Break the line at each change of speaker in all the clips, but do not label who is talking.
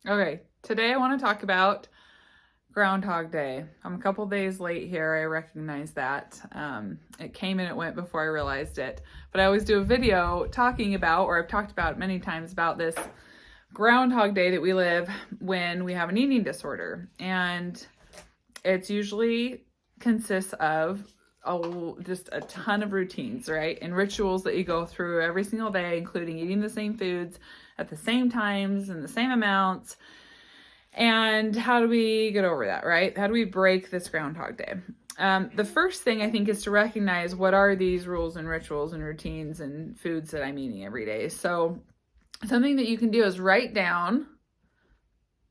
Okay, today I want to talk about Groundhog Day. I'm a couple days late here. I recognize that. It came and it went before I realized it. But I always do a video talking about, or I've talked about many times, about this Groundhog Day that we live when we have an eating disorder. And it's usually consists of just a ton of routines, right? And rituals that you go through every single day, including eating the same foods at the same times and the same amounts. And how do we get over that, right? How do we break this Groundhog Day? The first thing I think is to recognize what are these rules and rituals and routines and foods that I'm eating every day. So something that you can do is write down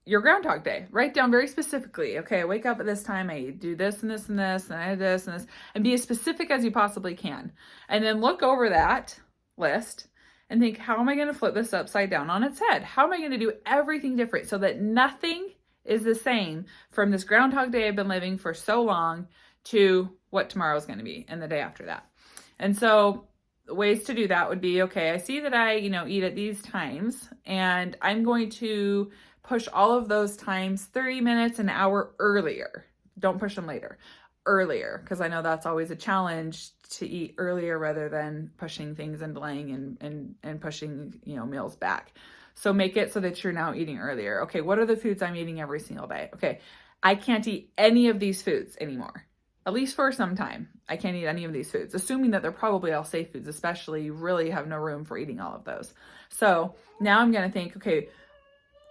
your Groundhog Day. Write down very specifically, okay, I wake up at this time, I do this and this and this, and I do this and this, and be as specific as you possibly can. And then look over that list and think, how am I going to flip this upside down on its head? How am I going to do everything different so that nothing is the same from this Groundhog Day I've been living for so long to what tomorrow is going to be and the day after that? And so ways to do that would be, okay, I see that I, eat at these times, and I'm going to push all of those times 30 minutes, an hour earlier. Don't push them later. Earlier, because I know that's always a challenge to eat earlier rather than pushing things and delaying and pushing, meals back. So make it so that you're now eating earlier. Okay, what are the foods I'm eating every single day? Okay, I can't eat any of these foods anymore. At least for some time, I can't eat any of these foods, assuming that they're probably all safe foods, especially you really have no room for eating all of those. So now I'm going to think, okay,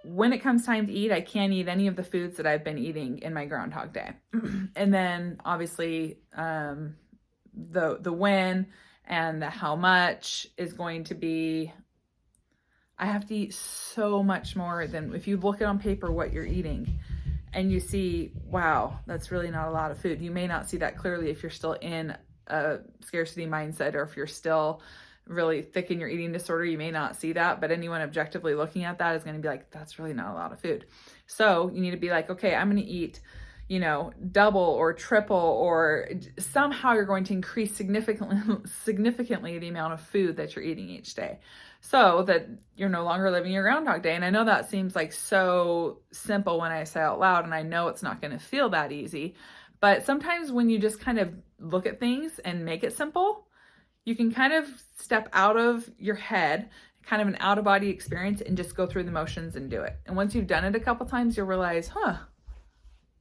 when it comes time to eat, I can't eat any of the foods that I've been eating in my Groundhog Day. And then obviously the when and the how much is going to be, I have to eat so much more than if you look at on paper what you're eating and you see, wow, that's really not a lot of food. You may not see that clearly if you're still in a scarcity mindset, or if you're still really thick in your eating disorder, you may not see that, but anyone objectively looking at that is going to be like, that's really not a lot of food. So you need to be like, okay, I'm going to eat, double or triple, or somehow you're going to increase significantly the amount of food that you're eating each day, so that you're no longer living your Groundhog Day. And I know that seems like so simple when I say out loud, and I know it's not going to feel that easy, but sometimes when you just kind of look at things and make it simple, you can kind of step out of your head, kind of an out-of-body experience, and just go through the motions and do it. And once you've done it a couple times, you'll realize,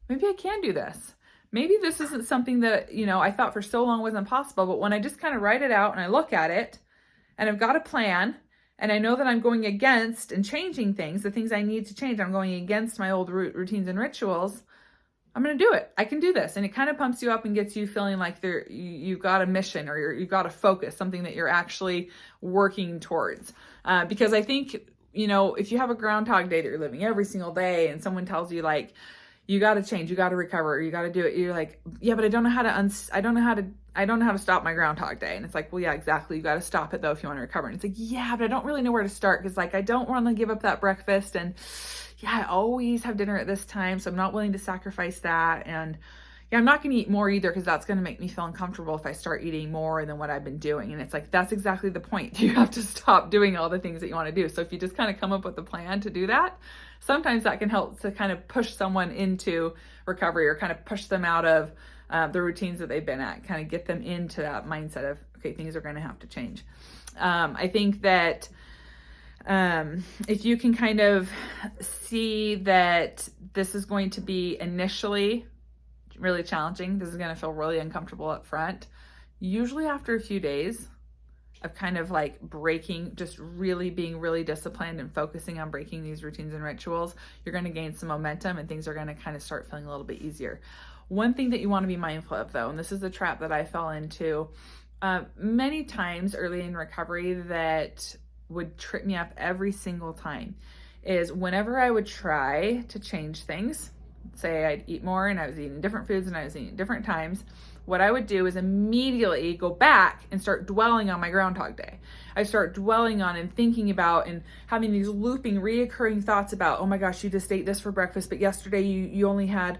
maybe I can do this. Maybe this isn't something that, I thought for so long wasn't possible, but when I just kind of write it out and I look at it and I've got a plan and I know that I'm going against and changing things, the things I need to change, I'm going against my old routines and rituals, I'm going to do it. I can do this. And it kind of pumps you up and gets you feeling like you've got a mission, or you've got a focus, something that you're actually working towards. Because I think, if you have a Groundhog Day that you're living every single day and someone tells you like, you got to change, you got to recover, you got to do it. You're like, yeah, but I don't know how to stop my Groundhog Day. And it's like, well, yeah, exactly. You got to stop it though if you want to recover. And it's like, yeah, but I don't really know where to start, because like, I don't want to give up that breakfast, and yeah, I always have dinner at this time, so I'm not willing to sacrifice that. And yeah, I'm not going to eat more either, because that's going to make me feel uncomfortable if I start eating more than what I've been doing. And it's like, that's exactly the point. You have to stop doing all the things that you want to do. So if you just kind of come up with a plan to do that, sometimes that can help to kind of push someone into recovery, or kind of push them out of the routines that they've been at, kind of get them into that mindset of, okay, things are going to have to change. I think that if you can kind of see that this is going to be initially really challenging, this is going to feel really uncomfortable up front, usually after a few days of kind of like breaking, just really being really disciplined and focusing on breaking these routines and rituals, you're going to gain some momentum and things are going to kind of start feeling a little bit easier. One thing that you want to be mindful of though, and this is a trap that I fell into many times early in recovery that would trip me up every single time, is whenever I would try to change things, say I'd eat more and I was eating different foods and I was eating different times, what I would do is immediately go back and start dwelling on my Groundhog Day. I start dwelling on and thinking about and having these looping, reoccurring thoughts about, oh my gosh, you just ate this for breakfast, but yesterday you only had,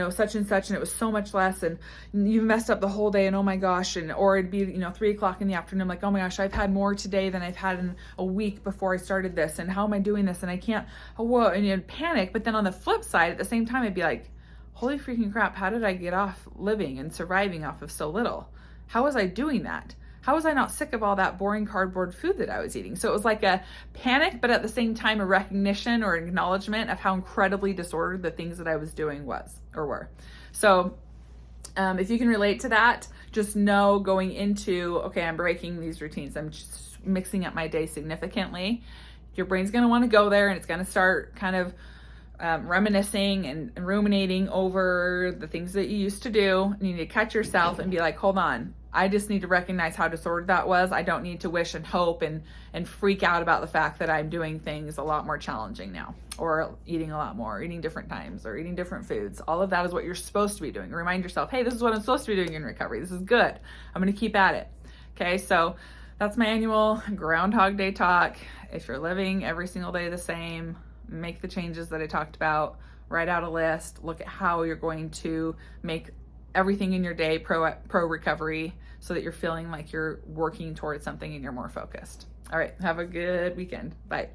such and such, and it was so much less, and you messed up the whole day, and oh my gosh, or it'd be, 3:00 in the afternoon, I'm like, oh my gosh, I've had more today than I've had in a week before I started this, and how am I doing this, and I can't, and you'd panic. But then on the flip side, at the same time, I'd be like, holy freaking crap, how did I get off living and surviving off of so little? How was I doing that? How was I not sick of all that boring cardboard food that I was eating? So it was like a panic, but at the same time, a recognition or acknowledgement of how incredibly disordered the things that I was doing were. So if you can relate to that, just know going into, okay, I'm breaking these routines. I'm just mixing up my day significantly. Your brain's going to want to go there, and it's going to start kind of reminiscing and ruminating over the things that you used to do. And you need to catch yourself and be like, hold on, I just need to recognize how disordered that was. I don't need to wish and hope and freak out about the fact that I'm doing things a lot more challenging now, or eating a lot more, or eating different times, or eating different foods. All of that is what you're supposed to be doing. Remind yourself, hey, this is what I'm supposed to be doing in recovery. This is good. I'm going to keep at it. Okay, so that's my annual Groundhog Day talk. If you're living every single day the same, make the changes that I talked about, write out a list, look at how you're going to make everything in your day pro recovery so that you're feeling like you're working towards something and you're more focused. All right, have a good weekend. Bye.